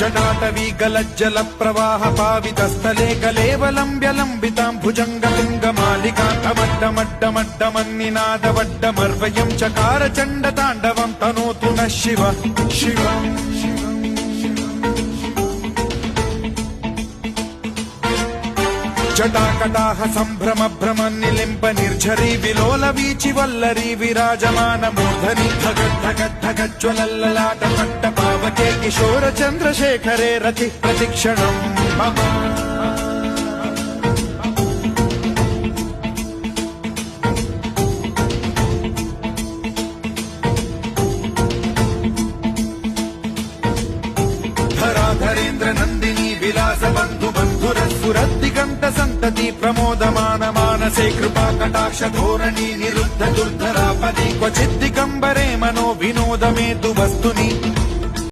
जटाटवी गलज्जल प्रवाह पावितस्थले कलेवलम्ब्य लम्बितां भुजङ्गलिङ्गमालिकान्तमड्डमड्डमड्डमन्निनादवड्डमर्वयं चकार चण्डताण्डवं तनोतु नः शिवः शिवम् जटाकटाह सम्भ्रम भ्रम निलिम्ब निर्झरी विलोल वीचि वल्लरी विराजमान मूर्धनि धगद्धगद्धगज्ज्वलल्ललाट पट्ट पावके किशोर चन्द्रशेखरे रति प्रतिक्षणम् मम धराधरेन्द्र नन्दिनी विलास बन्धु बन्धुरस्फुरद्दिगन्त सन्तति प्रमोदमान मानसे कृपा कटाक्ष धोरणी निरुद्ध दुर्धरापदि क्वचिद्दिगम्बरे मनो विनोदमेतु वस्तुनि